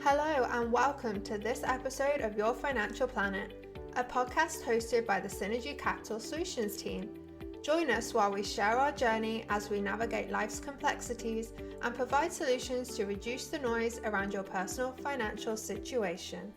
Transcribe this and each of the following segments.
Hello and welcome to this episode of Your Financial Planet, a podcast hosted by the Synergy Capital Solutions team. Join us while we share our journey as we navigate life's complexities and provide solutions to reduce the noise around your personal financial situation.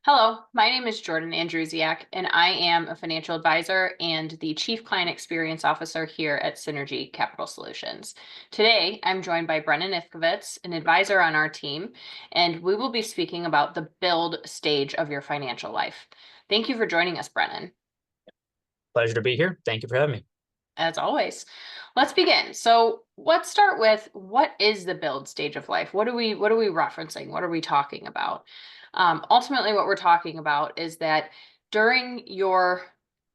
Hello, my name is Jordann Andrusiak, and I am a financial advisor and the Chief Client Experience Officer here at Synergy Capital Solutions. Today, I'm joined by Brennan Ifkovits, an advisor on our team, and we will be speaking about the build stage of your financial life. Thank you for joining us, Brennan. Pleasure to be here. Thank you for having me. As always. Let's begin. So let's start with, what is the build stage of life? What are we referencing? What are we talking about? Ultimately, what we're talking about is that during your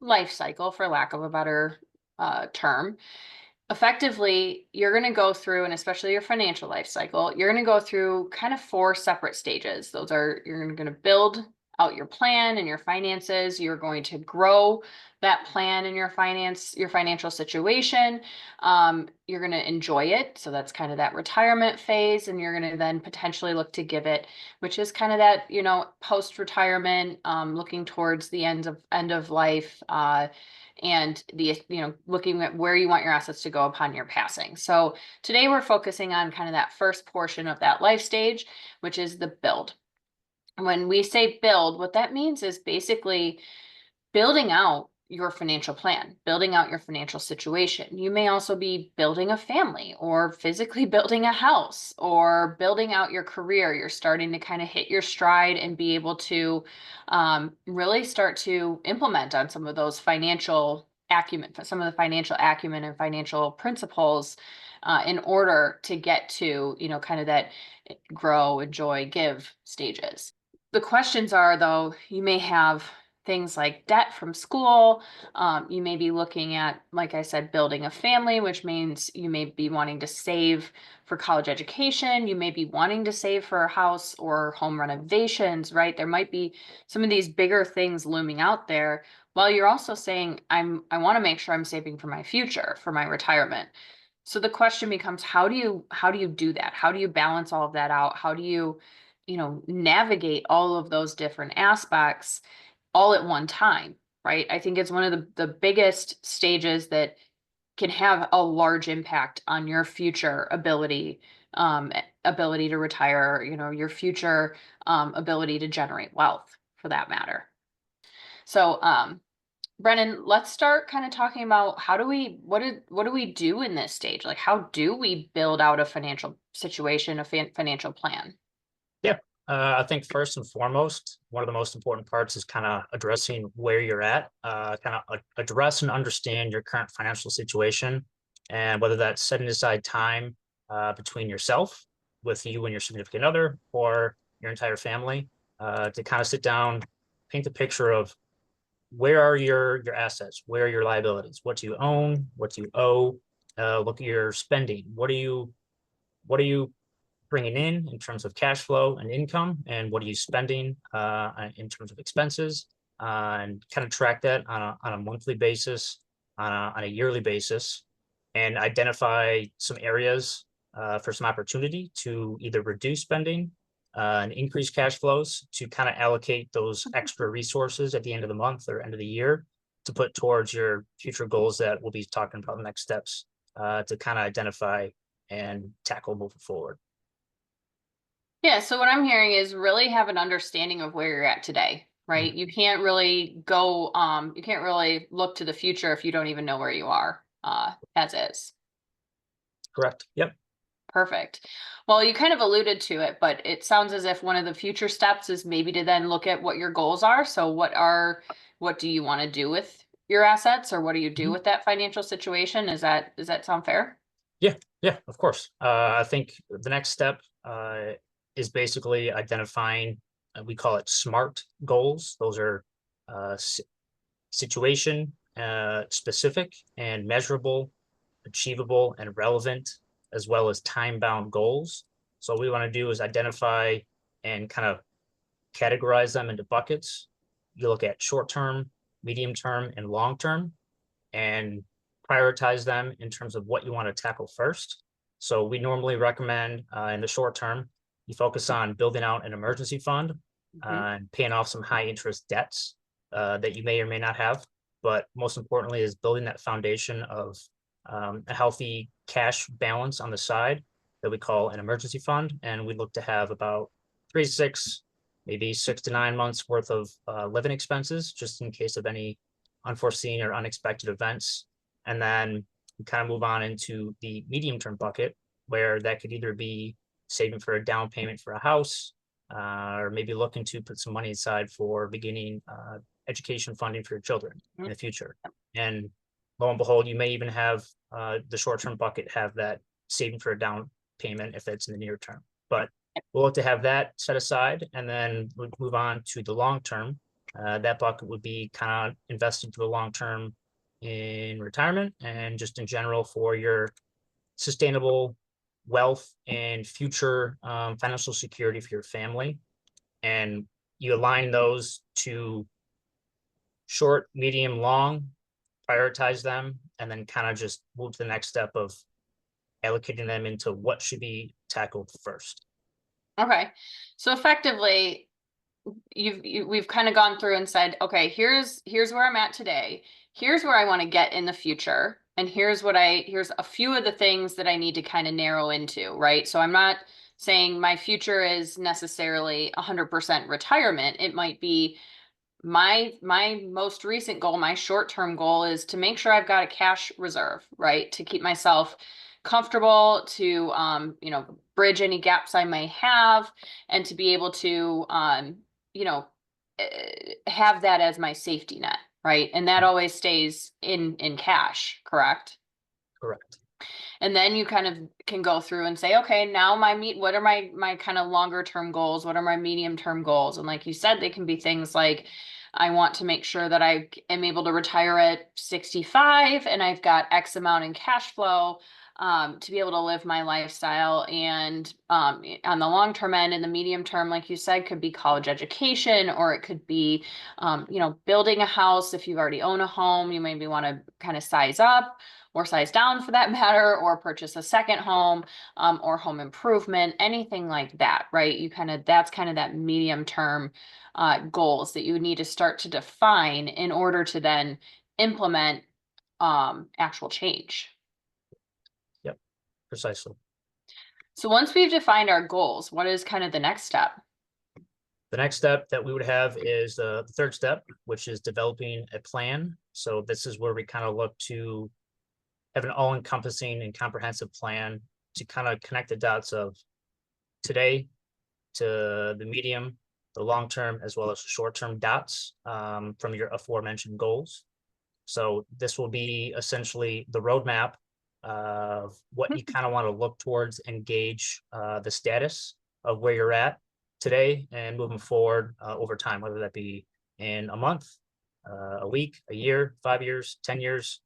life cycle, for lack of a better term, effectively, you're going to go through, and especially your financial life cycle, you're going to go through kind of 4 separate stages. Those are, you're going to build out your plan and your finances. You're going to grow that plan and your financial situation. You're going to enjoy it. So that's kind of that retirement phase. And you're going to then potentially look to give it, which is kind of that, post-retirement, looking towards the end of life, and the, looking at where you want your assets to go upon your passing. So today we're focusing on kind of that first portion of that life stage, which is the build. When we say build, what that means is basically building out your financial plan, building out your financial situation. You may also be building a family or physically building a house or building out your career. You're starting to kind of hit your stride and be able to really start to implement on some of those financial acumen, and financial principles in order to get to, kind of that grow, enjoy, give stages. The questions are, though, you may have things like debt from school. You may be looking at, like I said, building a family, which means you may be wanting to save for college education. You may be wanting to save for a house or home renovations, right? There might be some of these bigger things looming out there, while you're also saying, I want to make sure I'm saving for my future, for my retirement. So the question becomes, how do you do that? How do you balance all of that out? How do you navigate all of those different aspects all at one time, right? I think it's one of the biggest stages that can have a large impact on your future ability to retire, your future ability to generate wealth, for that matter. So, Brennan, let's start kind of talking about what do we do in this stage? Like, how do we build out a financial situation, a financial plan? Yeah, I think first and foremost, one of the most important parts is kind of addressing where you're at, address and understand your current financial situation, and whether that's setting aside time between yourself, with you and your significant other, or your entire family, to kind of sit down, paint the picture of where are your assets, where are your liabilities, what do you own, what do you owe, look at your spending, what are you bringing in terms of cash flow and income, and what are you spending in terms of expenses, and kind of track that on a monthly basis, on a yearly basis, and identify some areas for some opportunity to either reduce spending and increase cash flows, to kind of allocate those extra resources at the end of the month or end of the year to put towards your future goals that we'll be talking about the next steps, to kind of identify and tackle moving forward. Yeah, so what I'm hearing is really have an understanding of where you're at today, right? You can't really you can't really look to the future if you don't even know where you are as is. Correct. Yep. Perfect. Well, you kind of alluded to it, but it sounds as if one of the future steps is maybe to then look at what your goals are. So what do you want to do with your assets, or what do you do with that financial situation? Does that sound fair? Yeah, of course. I think the next step is basically identifying, we call it S.M.A.R.T goals. Those are situation specific and measurable, achievable and relevant, as well as time-bound goals. So what we want to do is identify and kind of categorize them into buckets. You look at short-term, medium-term, and long-term, and prioritize them in terms of what you want to tackle first. So we normally recommend in the short term, you focus on building out an emergency fund and paying off some high interest debts that you may or may not have. But most importantly is building that foundation of a healthy cash balance on the side that we call an emergency fund. And we look to have about 3 to 6, maybe 6 to 9 months worth of living expenses, just in case of any unforeseen or unexpected events. And then we kind of move on into the medium-term bucket, where that could either be saving for a down payment for a house, or maybe looking to put some money aside for beginning education funding for your children in the future. And lo and behold, you may even have the short-term bucket have that saving for a down payment if that's in the near term. But we'll look to have that set aside, and then we'll move on to the long term. That bucket would be kind of invested to the long term in retirement and just in general for your sustainable wealth and future financial security for your family. And you align those to short, medium, long, prioritize them, and then kind of just move to the next step of allocating them into what should be tackled first. Okay. So effectively, we've kind of gone through and said, okay, here's where I'm at today. Here's where I want to get in the future. And here's a few of the things that I need to kind of narrow into, right? So I'm not saying my future is necessarily 100% retirement. It might be my most recent goal, my short-term goal is to make sure I've got a cash reserve, right? To keep myself comfortable, to bridge any gaps I may have, and to be able to have that as my safety net, right? And that always stays in cash, correct? Correct. And then you kind of can go through and say, okay, now what are my kind of longer term goals? What are my medium term goals? And like you said, they can be things like, I want to make sure that I am able to retire at 65 and I've got X amount in cash flow to be able to live my lifestyle. And on the long term end and the medium term, like you said, could be college education, or it could be, building a house. If you already own a home, you maybe want to kind of size up or size down for that matter, or purchase a second home, or home improvement, anything like that, right? That's kind of that medium term goals that you need to start to define in order to then implement actual change. Yep, precisely. So once we've defined our goals, what is kind of the next step? The next step that we would have is the third step, which is developing a plan. So this is where we kind of look to have an all-encompassing and comprehensive plan to kind of connect the dots of today to the medium, the long-term, as well as the short-term dots from your aforementioned goals. So this will be essentially the roadmap of what you kind of want to look towards and gauge the status of where you're at today and moving forward over time, whether that be in a month, a week, a year, 5 years, 10 years,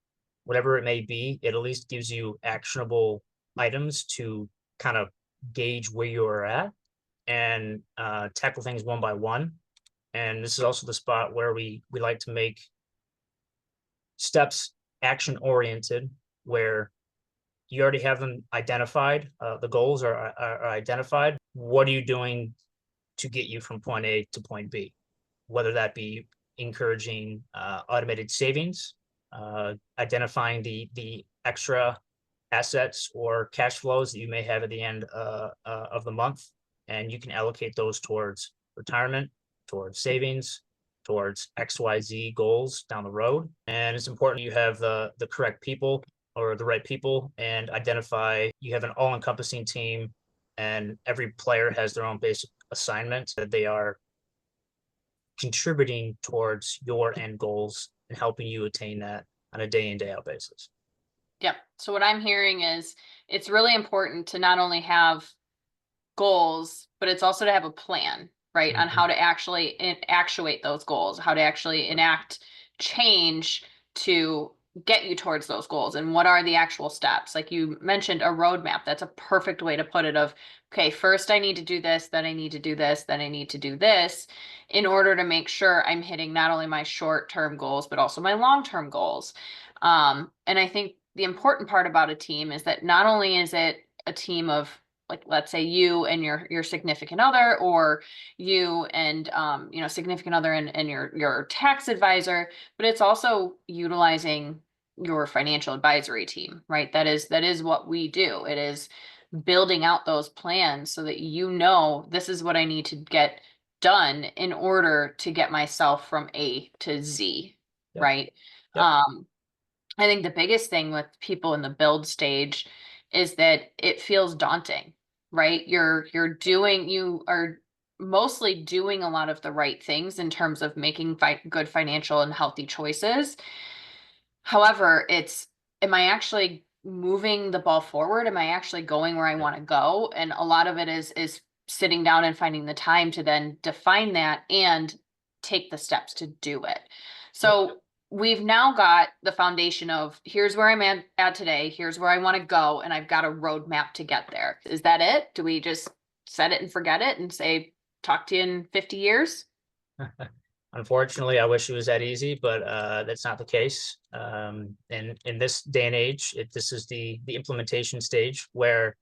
whatever it may be. It at least gives you actionable items to kind of gauge where you're at and tackle things one by one. And this is also the spot where we like to make steps action oriented, where you already have them identified. The goals are identified. What are you doing to get you from point A to point B? Whether that be encouraging automated savings, identifying the extra assets or cash flows that you may have at the end of the month, and you can allocate those towards retirement, towards savings, towards XYZ goals down the road. And it's important you have the correct people or the right people, and identify you have an all-encompassing team, and every player has their own basic assignment that they are contributing towards your end goals and helping you attain that on a day in, day out basis. Yep. So what I'm hearing is it's really important to not only have goals, but it's also to have a plan, right? On how to actually actuate those goals, how to actually enact change to get you towards those goals, and what are the actual steps. Like you mentioned, a roadmap. That's a perfect way to put it of, okay, first I need to do this, then I need to do this, then I need to do this in order to make sure I'm hitting not only my short-term goals, but also my long-term goals. And I think the important part about a team is that not only is it a team of like, let's say you and your significant other, or you and, significant other and your tax advisor, but it's also utilizing your financial advisory team, right? That is what we do. It is building out those plans so that this is what I need to get done in order to get myself from A to Z, Yep. right? Yep. I think the biggest thing with people in the build stage is that it feels daunting, right? You are mostly doing a lot of the right things in terms of making good financial and healthy choices. However, am I actually moving the ball forward? Am I actually going where I want to go? And a lot of it is sitting down and finding the time to then define that and take the steps to do it. So we've now got the foundation of here's where I'm at today, here's where I want to go, and I've got a roadmap to get there. Is that it? Do we just set it and forget it and say, talk to you in 50 years? Unfortunately, I wish it was that easy, but that's not the case. And in this day and age, this is the implementation stage where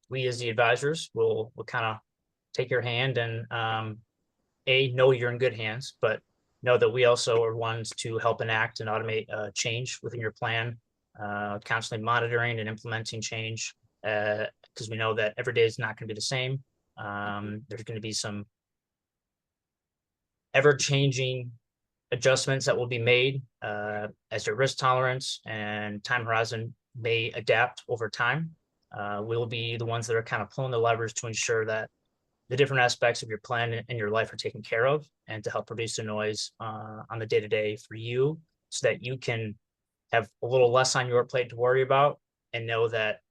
we as the advisors will kind of take your hand and know you're in good hands, but know that we also are ones to help enact and automate change within your plan, constantly monitoring and implementing change, because we know that every day is not going to be the same. There's going to be some ever-changing adjustments that will be made as your risk tolerance and time horizon may adapt over time. We'll be the ones that are kind of pulling the levers to ensure that the different aspects of your plan and your life are taken care of, and to help reduce the noise on the day-to-day for you, so that you can have a little less on your plate to worry about, and know that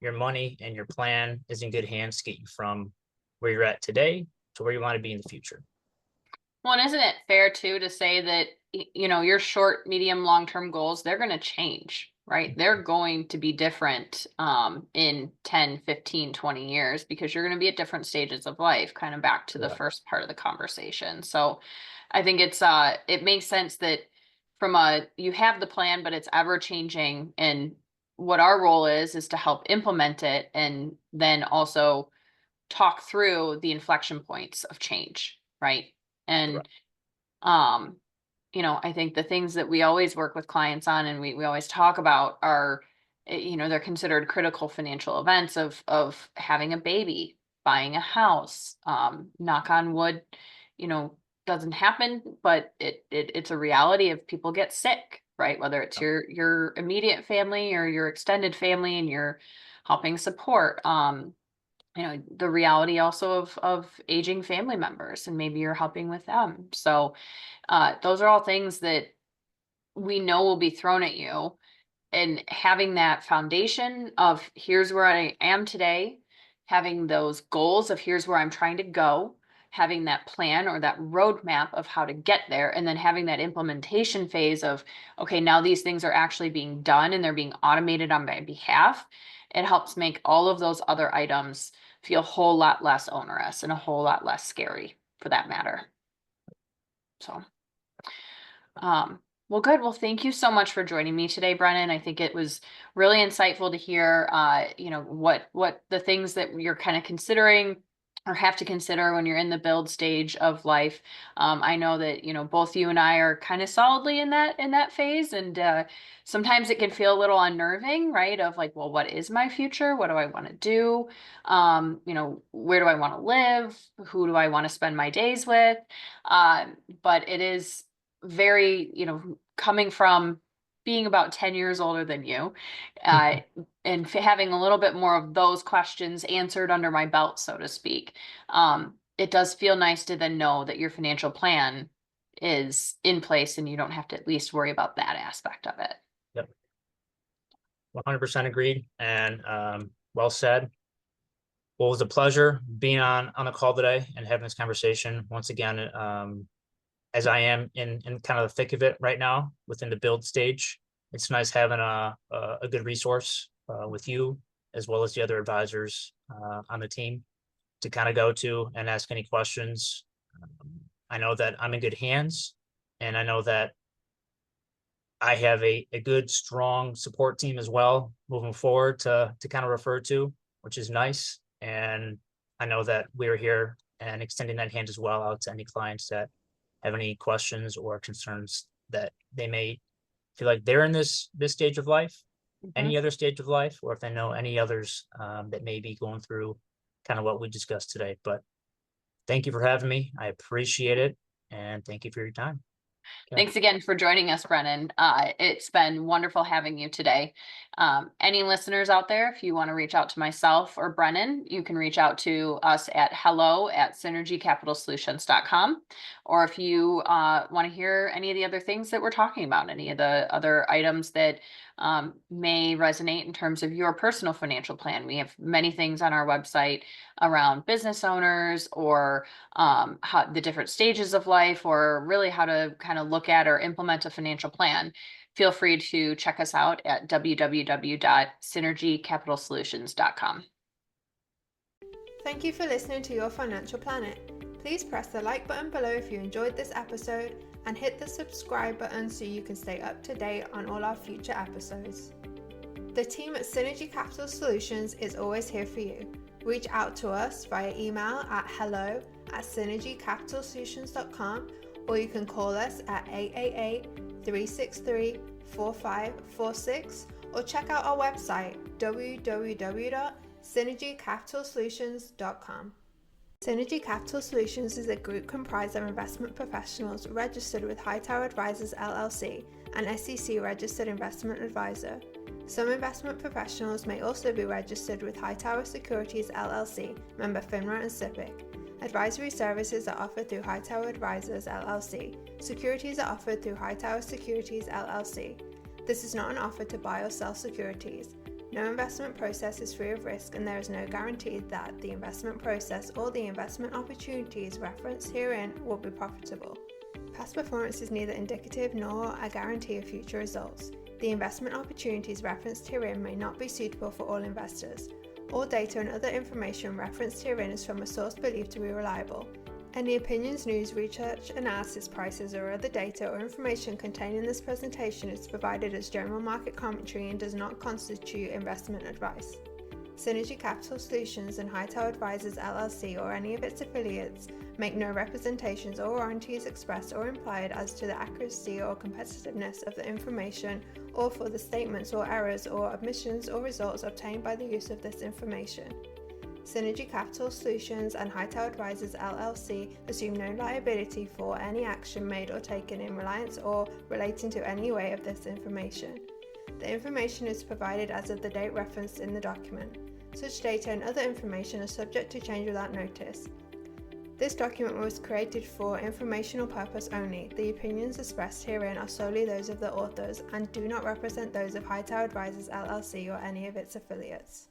your money and your plan is in good hands to get you from where you're at today to where you want to be in the future. Well, and isn't it fair too to say that, your short, medium, long-term goals, they're going to change, right? They're going to be different in 10, 15, 20 years, because you're going to be at different stages of life, kind of back to the first part of the conversation. So I think it makes sense that you have the plan, but it's ever changing. And what our role is to help implement it, and then also talk through the inflection points of change, right? And, I think the things that we always work with clients on, and we always talk about, are, they're considered critical financial events of having a baby, buying a house, knock on wood, doesn't happen, but it's a reality of people get sick, right? Whether it's your immediate family or your extended family, and you're helping support, the reality also of aging family members, and maybe you're helping with them. So those are all things that we know will be thrown at you, and having that foundation of here's where I am today, having those goals of here's where I'm trying to go, having that plan or that roadmap of how to get there, and then having that implementation phase of, okay, now these things are actually being done and they're being automated on my behalf. It helps make all of those other items feel a whole lot less onerous and a whole lot less scary, for that matter. So, well, good. Well, thank you so much for joining me today, Brennan. I think it was really insightful to hear, what the things that you're kind of considering or have to consider when you're in the build stage of life. I know that, both you and I are kind of solidly in that phase, and sometimes it can feel a little unnerving, right? Of like, well, what is my future? What do I want to do? Where do I want to live? Who do I want to spend my days with? But it is very, coming from being about 10 years older than you, and having a little bit more of those questions answered under my belt, so to speak. It does feel nice to then know that your financial plan is in place and you don't have to at least worry about that aspect of it. Yep. 100% agreed. And well said. Well, it was a pleasure being on the call today and having this conversation once again. As I am in kind of the thick of it right now within the build stage, it's nice having a good resource with you, as well as the other advisors on the team, to kind of go to and ask any questions. I know that I'm in good hands, and I know that I have a good, strong support team as well moving forward to kind of refer to, which is nice. And I know that we're here and extending that hand as well out to any clients that have any questions or concerns that they may feel like they're in this stage of life, any other stage of life, or if they know any others that may be going through kind of what we discussed today. But thank you for having me. I appreciate it. And thank you for your time. Okay. Thanks again for joining us, Brennan. It's been wonderful having you today. Any listeners out there, if you want to reach out to myself or Brennan, you can reach out to us at hello@synergycapitalsolutions.com. Or if you want to hear any of the other things that we're talking about, any of the other items that may resonate in terms of your personal financial plan. We have many things on our website around business owners or how the different stages of life, or really how to kind of look at or implement a financial plan. Feel free to check us out at www.synergycapitalsolutions.com. Thank you for listening to Your Financial Planet. Please press the like button below if you enjoyed this episode, and hit the subscribe button so you can stay up to date on all our future episodes. The team at Synergy Capital Solutions is always here for you. Reach out to us via email at hello@synergycapitalsolutions.com, or you can call us at 888-363-4546, or check out our website www.synergycapitalsolutions.com. Synergy Capital Solutions is a group comprised of investment professionals registered with Hightower Advisors LLC, an SEC registered investment advisor. Some investment professionals may also be registered with Hightower Securities LLC, member FINRA and SIPC. Advisory services are offered through Hightower Advisors LLC. Securities are offered through Hightower Securities LLC. This is not an offer to buy or sell securities. No investment process is free of risk, and there is no guarantee that the investment process or the investment opportunities referenced herein will be profitable. Past performance is neither indicative nor a guarantee of future results. The investment opportunities referenced herein may not be suitable for all investors. All data and other information referenced herein is from a source believed to be reliable. Any opinions, news, research, analysis, prices, or other data or information contained in this presentation is provided as general market commentary and does not constitute investment advice. Synergy Capital Solutions and Hightower Advisors LLC or any of its affiliates make no representations or warranties expressed or implied as to the accuracy or competitiveness of the information, or for the statements or errors or omissions or results obtained by the use of this information. Synergy Capital Solutions and Hightower Advisors LLC assume no liability for any action made or taken in reliance or relating to any way of this information. The information is provided as of the date referenced in the document. Such data and other information are subject to change without notice. This document was created for informational purpose only. The opinions expressed herein are solely those of the authors and do not represent those of Hightower Advisors LLC or any of its affiliates.